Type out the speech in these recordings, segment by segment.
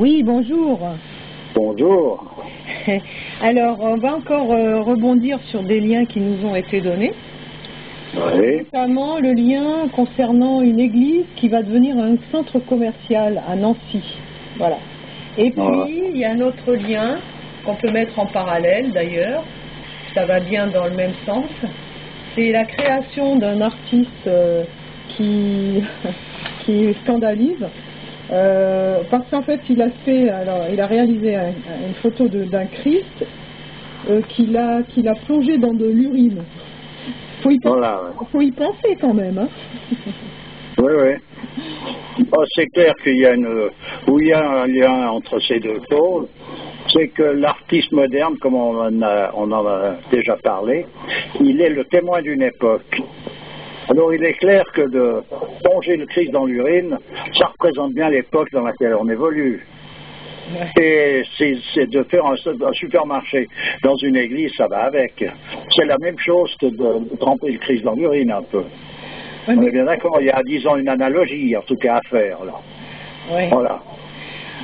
Oui, bonjour. Bonjour. Alors, on va encore rebondir sur des liens qui nous ont été donnés. Oui. Notamment le lien concernant une église qui va devenir un centre commercial à Nancy. Voilà. Et puis, il y a un autre lien qu'on peut mettre en parallèle d'ailleurs. Ça va bien dans le même sens. C'est la création d'un artiste qui scandalise. Parce qu'en fait, il a réalisé une photo d'un Christ qu'il a plongé dans de l'urine. Faut y penser quand même. Hein. Oui, oui. Oh, c'est clair qu'il y a un lien entre ces deux choses. C'est que l'artiste moderne, comme on en a déjà parlé, il est le témoin d'une époque. Alors il est clair que de plonger le Christ dans l'urine, ça représente bien l'époque dans laquelle on évolue. Et c'est de faire un supermarché dans une église, ça va avec. C'est la même chose que de tremper le Christ dans l'urine un peu. On est bien d'accord, il y a, disons, une analogie en tout cas à faire là. Ouais. Voilà.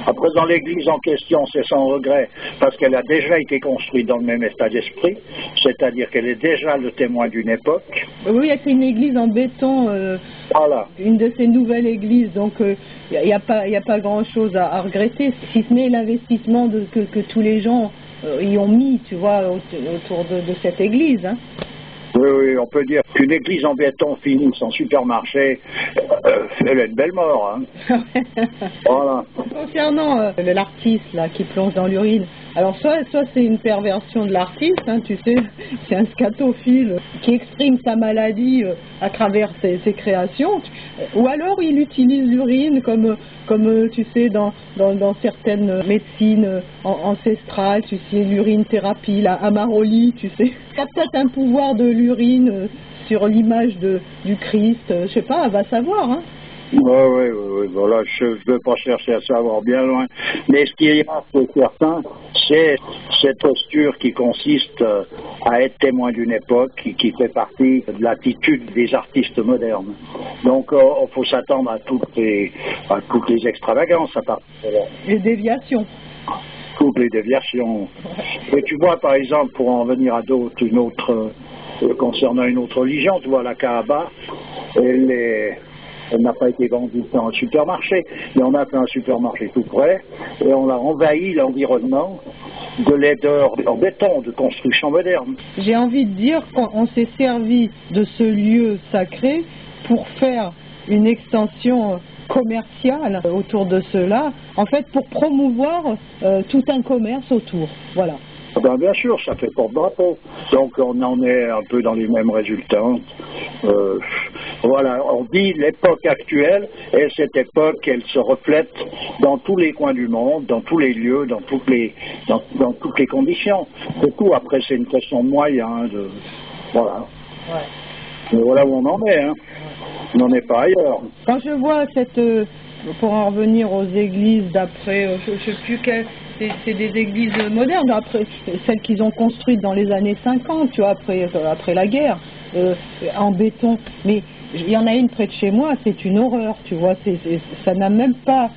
Après, dans l'église en question, c'est sans regret, parce qu'elle a déjà été construite dans le même état d'esprit, c'est-à-dire qu'elle est déjà le témoin d'une époque. Oui, c'est une église en béton, voilà. Une de ces nouvelles églises, donc il n'y a pas grand-chose à regretter, si ce n'est l'investissement que tous les gens y ont mis, tu vois, autour de cette église. Hein. Oui, oui, on peut dire qu'une église en béton finisse en supermarché, elle a une belle mort. Hein. Voilà. Concernant l'artiste là qui plonge dans l'urine, alors soit c'est une perversion de l'artiste, hein, tu sais, c'est un scatophile qui exprime sa maladie à travers ses créations, ou alors il utilise l'urine comme tu sais dans certaines médecines ancestrales, tu sais, l'urine thérapie, la Amaroli, tu sais. Il y a peut-être un pouvoir de l'urine sur l'image du Christ, je sais pas, va savoir, hein. Oui, voilà, je ne veux pas chercher à savoir bien loin. Mais ce qui est certain, c'est cette posture qui consiste à être témoin d'une époque qui fait partie de l'attitude des artistes modernes. Donc, il faut s'attendre à toutes les extravagances à partir de là. Les déviations. Toutes les déviations. Et tu vois, par exemple, pour en venir à d'autres, concernant une autre religion, tu vois, la Kaaba, elle n'a pas été vendue dans un supermarché, mais on a fait un supermarché tout près et on a envahi l'environnement de laideur en béton, de construction moderne. J'ai envie de dire qu'on s'est servi de ce lieu sacré pour faire une extension commerciale autour de cela, en fait pour promouvoir tout un commerce autour. Voilà. Ben, bien sûr, ça fait porte-drapeau. Donc on en est un peu dans les mêmes résultats. Voilà, on dit l'époque actuelle, et cette époque, elle se reflète dans tous les coins du monde, dans tous les lieux, dans toutes les conditions. C'est tout. Après, c'est une question de moyens. Voilà. Ouais. Mais voilà où on en est. Hein. On n'en est pas ailleurs. Quand je vois pour en revenir aux églises d'après, je ne sais plus quelles. C'est des églises modernes, après celles qu'ils ont construites dans les années 50, tu vois, après la guerre, en béton. Mais il y en a une près de chez moi, c'est une horreur, tu vois, ça n'a même pas...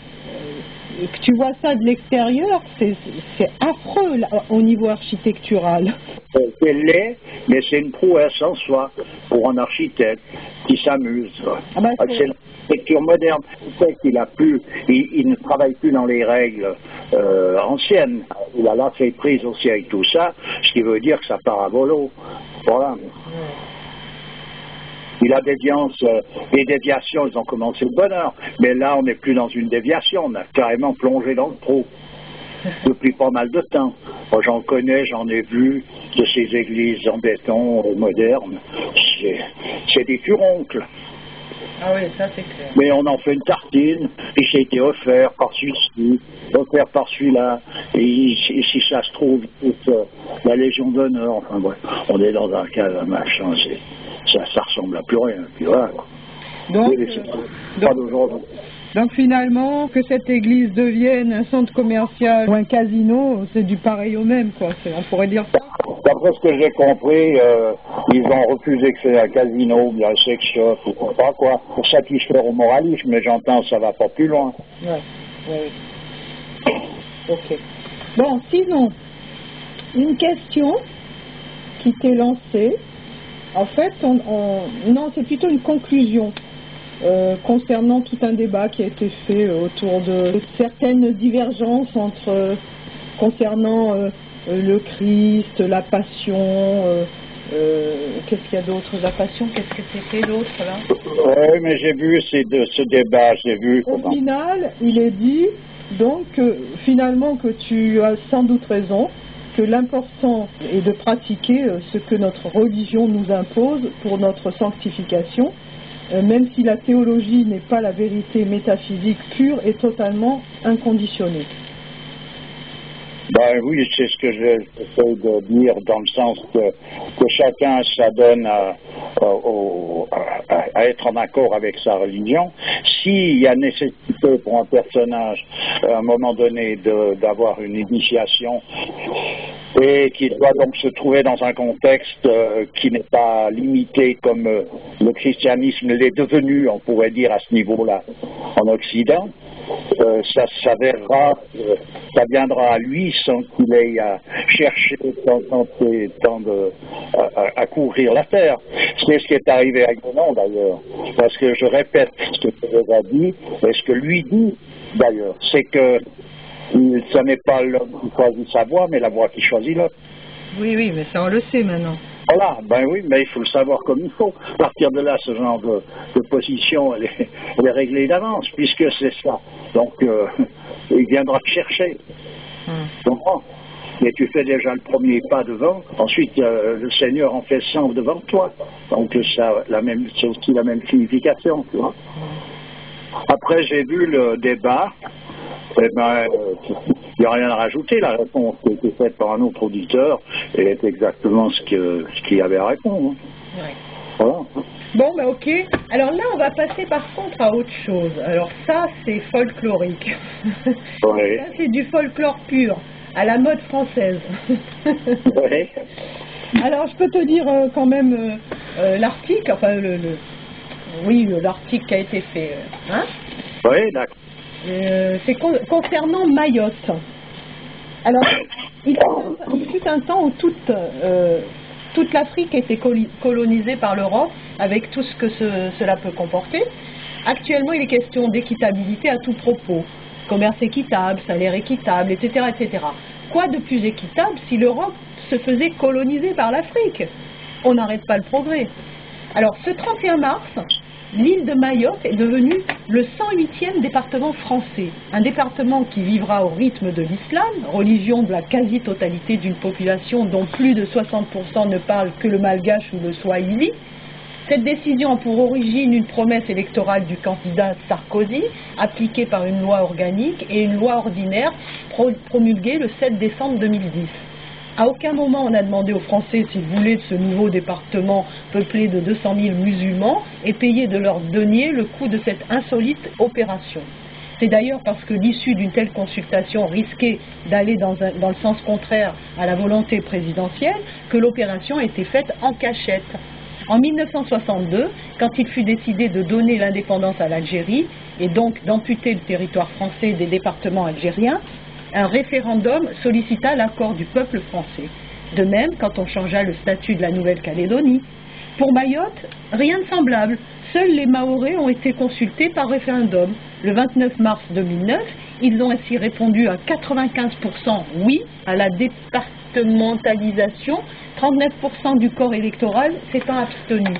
tu vois ça de l'extérieur, c'est affreux là, au niveau architectural. C'est laid, mais c'est une prouesse en soi pour un architecte qui s'amuse. Ah ben, c'est l'architecture moderne. Il ne travaille plus dans les règles anciennes. Il a lâché prise aussi avec tout ça, ce qui veut dire que ça part à volo. Voilà. Il a des déviations, ils ont commencé le bonheur. Mais là, on n'est plus dans une déviation, on a carrément plongé dans le trou. Depuis pas mal de temps. Moi, j'en connais, j'en ai vu de ces églises en béton modernes. C'est des furoncles. Ah oui, ça c'est clair. Mais on en fait une tartine, et c'est été offert par celui-ci, offert par celui-là, et si ça se trouve, la Légion d'honneur, enfin bref, on est dans un cas de machin, ça ressemble à plus rien. Puis voilà. Donc finalement, que cette église devienne un centre commercial ou un casino, c'est du pareil au même, quoi. On pourrait dire ça. D'après ce que j'ai compris, ils ont refusé que c'est un casino, bien un sex shop, ou pas quoi, pour satisfaire au moralisme, mais j'entends ça va pas plus loin. Ouais. Ok. Bon, sinon, une question qui t'est lancée. En fait, non, c'est plutôt une conclusion concernant tout un débat qui a été fait autour de certaines divergences concernant le Christ, la passion. Qu'est-ce qu'il y a d'autre? La passion, qu'est-ce que c'était l'autre là? Oui, mais j'ai vu ce débat, j'ai vu. Au final, il est dit donc finalement que tu as sans doute raison, que l'important est de pratiquer ce que notre religion nous impose pour notre sanctification, même si la théologie n'est pas la vérité métaphysique pure et totalement inconditionnée. Ben oui, c'est ce que j'essaie de dire, dans le sens que chacun s'adonne à être en accord avec sa religion. S'il y a nécessité pour un personnage, à un moment donné, d'avoir une initiation, et qu'il doit donc se trouver dans un contexte qui n'est pas limité comme le christianisme l'est devenu, on pourrait dire, à ce niveau-là, en Occident, ça s'avérera, ça viendra à lui sans qu'il ait à chercher à couvrir la terre. C'est ce qui est arrivé à Guénon d'ailleurs. Parce que je répète ce que tu as dit, et ce que lui dit d'ailleurs, c'est que ce n'est pas l'homme qui choisit sa voie, mais la voie qui choisit l'homme. Oui, oui, mais ça on le sait maintenant. Voilà, ben oui, mais il faut le savoir comme il faut. À partir de là, ce genre de position, elle est réglée d'avance, puisque c'est ça. Donc, il viendra te chercher. Tu comprends? Et tu fais déjà le premier pas devant, ensuite le Seigneur en fait 100 devant toi. Donc, c'est aussi la même signification, tu vois. Après, j'ai vu le débat. Eh ben, il n'y a rien à rajouter. La réponse qui a été faite par un autre auditeur est exactement ce qu'il y avait à répondre. Ouais. Voilà. Bon, ben ok. Alors là, on va passer par contre à autre chose. Alors ça, c'est folklorique. Ouais. Ça, c'est du folklore pur, à la mode française. Ouais. Alors, je peux te dire quand même l'article, enfin, l'article qui a été fait. Hein? Oui, d'accord. C'est concernant Mayotte. Alors, il fut un temps où toute l'Afrique était colonisée par l'Europe, avec tout ce que cela peut comporter. Actuellement, il est question d'équitabilité à tout propos. Commerce équitable, salaire équitable, etc., etc. Quoi de plus équitable si l'Europe se faisait coloniser par l'Afrique? On n'arrête pas le progrès. Alors, ce 31 mars, l'île de Mayotte est devenue le 108e département français. Un département qui vivra au rythme de l'islam, religion de la quasi-totalité d'une population dont plus de 60% ne parlent que le malgache ou le swahili. Cette décision a pour origine une promesse électorale du candidat Sarkozy, appliquée par une loi organique et une loi ordinaire promulguée le 7 décembre 2010. À aucun moment on a demandé aux Français s'ils voulaient de ce nouveau département peuplé de 200 000 musulmans et payer de leur denier le coût de cette insolite opération. C'est d'ailleurs parce que l'issue d'une telle consultation risquait d'aller dans le sens contraire à la volonté présidentielle que l'opération a été faite en cachette. En 1962, quand il fut décidé de donner l'indépendance à l'Algérie et donc d'amputer le territoire français des départements algériens, un référendum sollicita l'accord du peuple français. De même, quand on changea le statut de la Nouvelle-Calédonie. Pour Mayotte, rien de semblable. Seuls les Mahorais ont été consultés par référendum. Le 29 mars 2009, ils ont ainsi répondu à 95% oui à la départementalisation, 39% du corps électoral s'étant abstenu.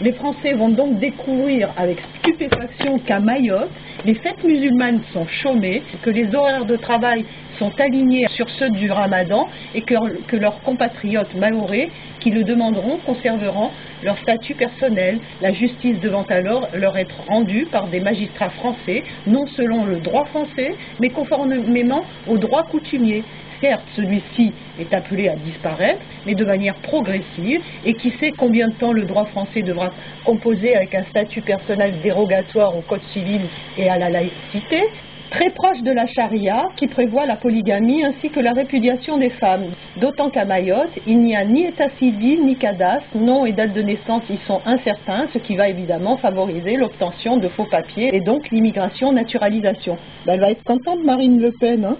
Les Français vont donc découvrir avec stupéfaction qu'à Mayotte, les fêtes musulmanes sont chômées, que les horaires de travail sont alignés sur ceux du Ramadan et que leurs compatriotes mahorais qui le demanderont conserveront leur statut personnel. La justice devant alors leur être rendue par des magistrats français, non selon le droit français, mais conformément au droit coutumier. Certes, celui-ci est appelé à disparaître, mais de manière progressive, et qui sait combien de temps le droit français devra composer avec un statut personnel dérogatoire au Code civil et à la laïcité. très proche de la charia qui prévoit la polygamie ainsi que la répudiation des femmes. D'autant qu'à Mayotte, il n'y a ni état civil ni cadastre, nom et date de naissance y sont incertains, ce qui va évidemment favoriser l'obtention de faux papiers et donc l'immigration-naturalisation. Ben, elle va être contente, Marine Le Pen, hein.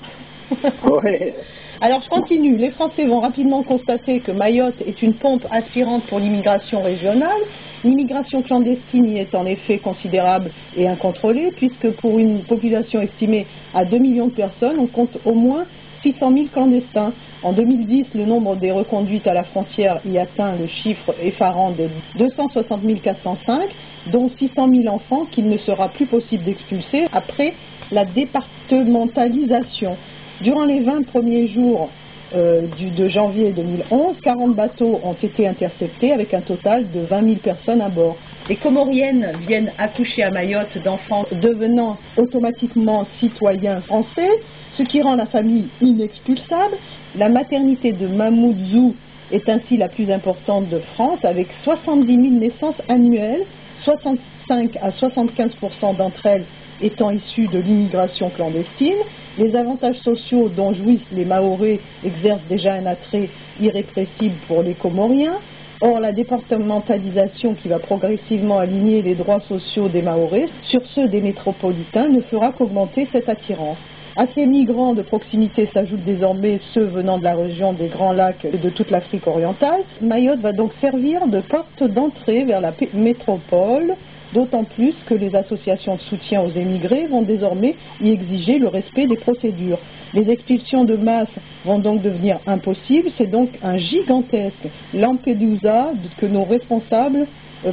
Oui. Alors je continue. Les Français vont rapidement constater que Mayotte est une pompe aspirante pour l'immigration régionale. L'immigration clandestine y est en effet considérable et incontrôlée, puisque pour une population estimée à 2 millions de personnes, on compte au moins 600 000 clandestins. En 2010, le nombre des reconduites à la frontière y atteint le chiffre effarant de 260 405, dont 600 000 enfants qu'il ne sera plus possible d'expulser après la départementalisation. Durant les 20 premiers jours de janvier 2011, 40 bateaux ont été interceptés avec un total de 20 000 personnes à bord. Les Comoriennes viennent accoucher à Mayotte d'enfants devenant automatiquement citoyens français, ce qui rend la famille inexpulsable. La maternité de Mamoudzou est ainsi la plus importante de France, avec 70 000 naissances annuelles, 65 à 75% d'entre elles étant issues de l'immigration clandestine. Les avantages sociaux dont jouissent les Mahorais exercent déjà un attrait irrépressible pour les Comoriens. Or, la départementalisation qui va progressivement aligner les droits sociaux des Mahorais sur ceux des métropolitains ne fera qu'augmenter cette attirance. À ces migrants de proximité s'ajoutent désormais ceux venant de la région des Grands Lacs et de toute l'Afrique orientale. Mayotte va donc servir de porte d'entrée vers la métropole, d'autant plus que les associations de soutien aux émigrés vont désormais y exiger le respect des procédures. Les expulsions de masse vont donc devenir impossibles, c'est donc un gigantesque Lampedusa que nos responsables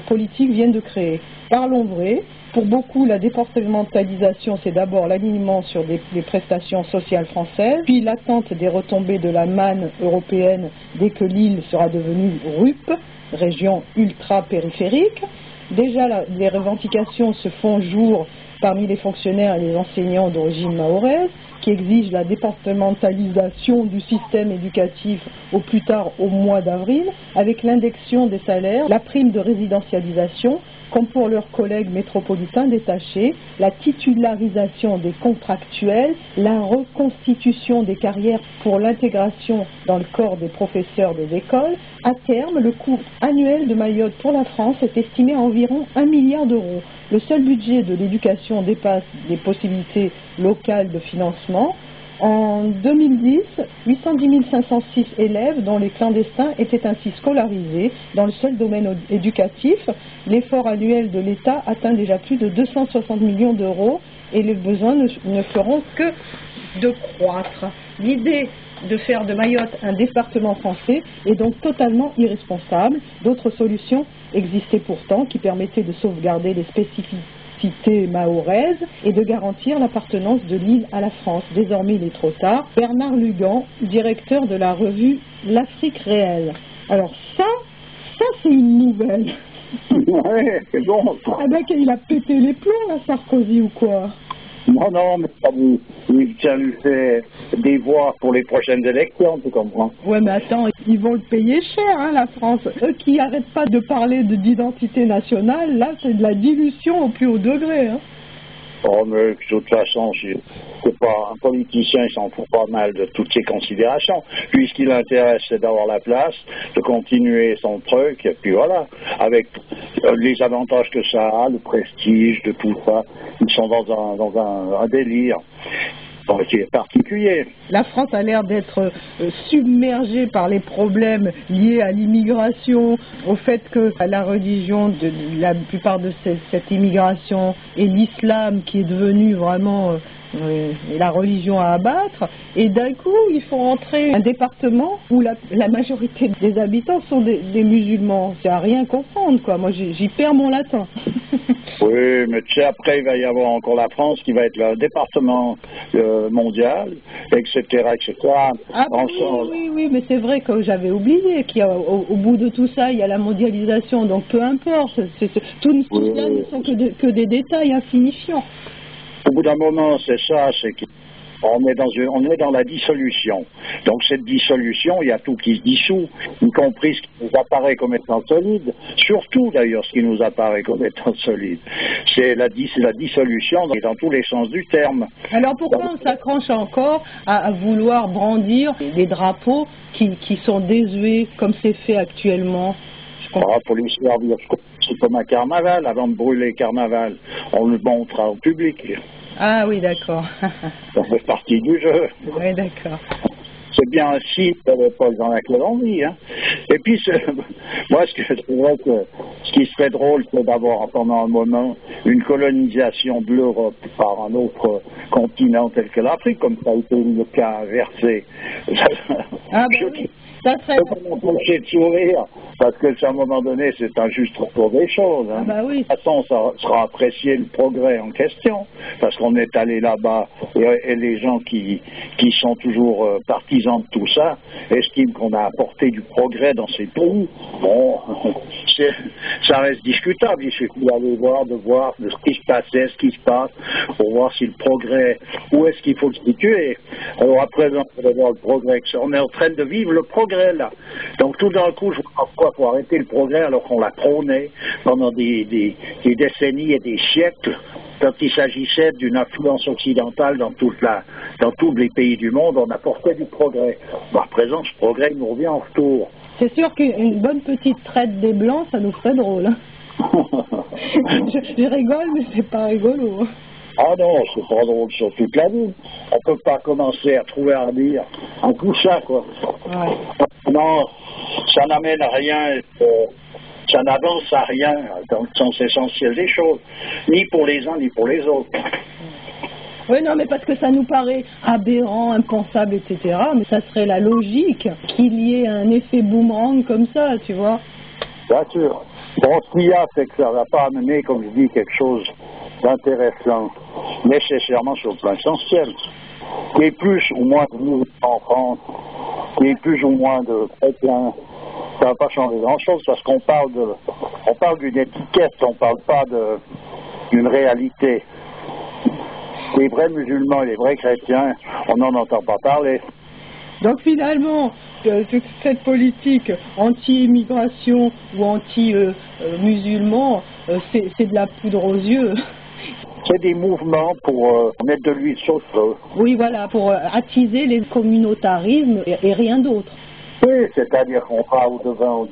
politiques viennent de créer. Parlons vrai, pour beaucoup la départementalisation c'est d'abord l'alignement sur les prestations sociales françaises, puis l'attente des retombées de la manne européenne dès que l'île sera devenue RUP, région ultra-périphérique. Déjà, les revendications se font jour parmi les fonctionnaires et les enseignants d'origine mahoraise, qui exigent la départementalisation du système éducatif au plus tard au mois d'avril, avec l'indexion des salaires, la prime de résidentialisation, comme pour leurs collègues métropolitains détachés, la titularisation des contractuels, la reconstitution des carrières pour l'intégration dans le corps des professeurs des écoles. À terme, le coût annuel de Mayotte pour la France est estimé à environ 1 milliard d'euros. Le seul budget de l'éducation dépasse les possibilités locales de financement. En 2010, 810 506 élèves, dont les clandestins, étaient ainsi scolarisés dans le seul domaine éducatif. L'effort annuel de l'État atteint déjà plus de 260 millions d'euros et les besoins ne feront que de croître. L'idée de faire de Mayotte un département français est donc totalement irresponsable. D'autres solutions existaient pourtant qui permettaient de sauvegarder les spécificités mahoraises et de garantir l'appartenance de l'île à la France. Désormais, il est trop tard. Bernard Lugan, directeur de la revue L'Afrique réelle. Alors ça c'est une nouvelle. Ouais, c'est bon. Ah ben qu'il a pété les plombs, là, Sarkozy, ou quoi? Non, mais ça lui fait des voix pour les prochaines élections, tu comprends? Ouais, mais attends, ils vont le payer cher, hein, la France. Eux qui n'arrêtent pas de parler d'identité nationale, là, c'est de la dilution au plus haut degré, hein. Oh, mais de toute façon, c'est pas un politicien, il s'en fout pas mal de toutes ces considérations. Puis ce qui l'intéresse, c'est d'avoir la place, de continuer son truc, et puis voilà, avec les avantages que ça a, le prestige de tout ça, ils sont dans un délire. Donc, c'est particulier. La France a l'air d'être submergée par les problèmes liés à l'immigration, au fait que la religion de la plupart de cette immigration est l'islam qui est devenu vraiment la religion à abattre, et d'un coup il faut entrer un département où la majorité des habitants sont des musulmans. C'est à rien comprendre, quoi. Moi j'y perds mon latin. Oui, mais tu sais, après il va y avoir encore la France qui va être le département mondial, etc., etc. Ah oui, mais c'est vrai que j'avais oublié qu'il y a au bout de tout ça, il y a la mondialisation, donc peu importe, tout cela ne sont que des détails insignifiants. Au bout d'un moment, c'est ça, c'est que on est dans la dissolution. Donc cette dissolution, il y a tout qui se dissout, y compris ce qui nous apparaît comme étant solide, surtout d'ailleurs ce qui nous apparaît comme étant solide. C'est la dissolution dans tous les sens du terme. Alors pourquoi on s'accroche encore à vouloir brandir des drapeaux qui sont désuets comme c'est fait actuellement? Pour les servir, c'est comme un carnaval. Avant de brûler le carnaval, on le montre au public. Ah oui, d'accord. Ça fait partie du jeu. Oui, d'accord. C'est bien un site à l'époque dans laquelle on vit. Hein. Et puis, moi, c'est vrai que ce qui serait drôle, c'est d'avoir pendant un moment une colonisation de l'Europe par un autre continent tel que l'Afrique, comme ça a été le cas inversé. Ah ben oui. Ça serait... Je ne peux pas m'empêcher de sourire, parce que à un moment donné, c'est un juste retour des choses. Hein. Ah bah oui. De toute façon, ça sera apprécié le progrès en question, parce qu'on est allé là-bas, et les gens qui sont toujours partisans de tout ça, estiment qu'on a apporté du progrès dans ces pays. Bon, ça reste discutable, il suffit d'aller voir de ce qui se passait, ce qui se passe, pour voir si le progrès, où est-ce qu'il faut le situer. Alors à présent, on va voir le progrès, on est en train de vivre le progrès là. Donc tout d'un coup, je vois pourquoi il faut arrêter le progrès alors qu'on l'a prôné pendant des décennies et des siècles, quand il s'agissait d'une influence occidentale dans tous les pays du monde, on apportait du progrès. Bon, à présent, ce progrès nous revient en retour. C'est sûr qu'une bonne petite traite des Blancs, ça nous ferait drôle. Hein. je rigole, mais c'est pas rigolo. Ah non, c'est pas drôle sur toute la vie. On peut pas commencer à trouver à dire un coup ça, quoi. Ouais. Non, ça n'amène à rien, ça n'avance à rien dans le sens essentiel des choses, ni pour les uns, ni pour les autres. Oui, non, mais parce que ça nous paraît aberrant, impensable, etc. Mais ça serait la logique qu'il y ait un effet boomerang comme ça, tu vois. Bien sûr. Bon, ce qu'il y a, c'est que ça ne va pas amener, comme je dis, quelque chose d'intéressant, nécessairement sur le plan essentiel, qui est plus ou moins de nous en France, qui est plus ou moins de chrétiens. Ça ne va pas changer grand-chose parce qu'on parle d'une étiquette, on ne parle pas d'une réalité. Les vrais musulmans et les vrais chrétiens, on n'en entend pas parler. Donc finalement, cette politique anti-immigration ou anti-musulman, c'est de la poudre aux yeux. C'est des mouvements pour mettre de l'huile sur le feu. Oui, voilà, pour attiser les communautarismes et rien d'autre. Oui, c'est-à-dire qu'on va au-devant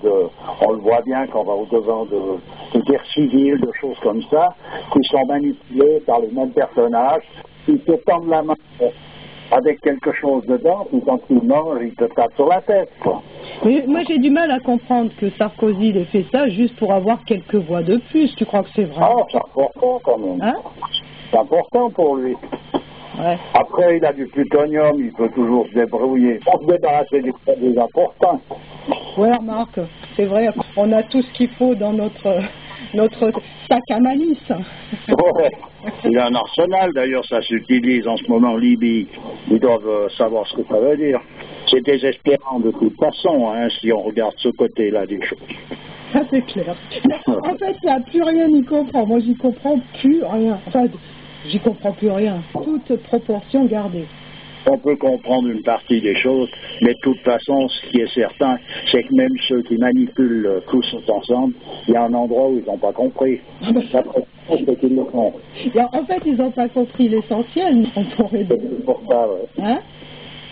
on le voit bien qu'on va au-devant de guerres civiles, de choses comme ça, qui sont manipulées par les mêmes personnages, qui te tendent la main avec quelque chose dedans, puis quand ils mangent, ils te tapent sur la tête, quoi. Mais moi, j'ai du mal à comprendre que Sarkozy ait fait ça juste pour avoir quelques voix de plus. Tu crois que c'est vrai? Ah, c'est important quand même. Hein? C'est important pour lui. Ouais. Après, il a du plutonium, il peut toujours se débrouiller. On se débarrasser des produits importants. Ouais, remarque, c'est vrai, on a tout ce qu'il faut dans notre sac à malice. Ouais. Il y a un arsenal, d'ailleurs, ça s'utilise en ce moment en Libye. Ils doivent savoir ce que ça veut dire. C'est désespérant de toute façon, hein, si on regarde ce côté-là des choses. Ça, c'est clair. En fait, il n'y a plus rien y comprend. Moi, j'y comprends plus rien. Enfin, j'y comprends plus rien. Toute proportion gardée. On peut comprendre une partie des choses, mais de toute façon, ce qui est certain, c'est que même ceux qui manipulent tous ensemble, il y a un endroit où ils n'ont pas compris. C'est qu'ils le font. En fait, ils n'ont pas compris l'essentiel, on pourrait dire. C'est pour ça, ouais. Hein?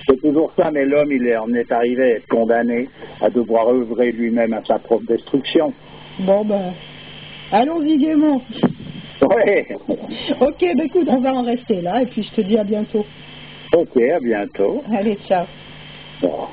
C'est toujours ça, mais l'homme, en est arrivé à être condamné à devoir œuvrer lui-même à sa propre destruction. Bon, ben, allons-y gaiement. Ouais. Ok, ben écoute, on va en rester là, et puis je te dis à bientôt. Ok, à bientôt. Allez, ciao. Bon.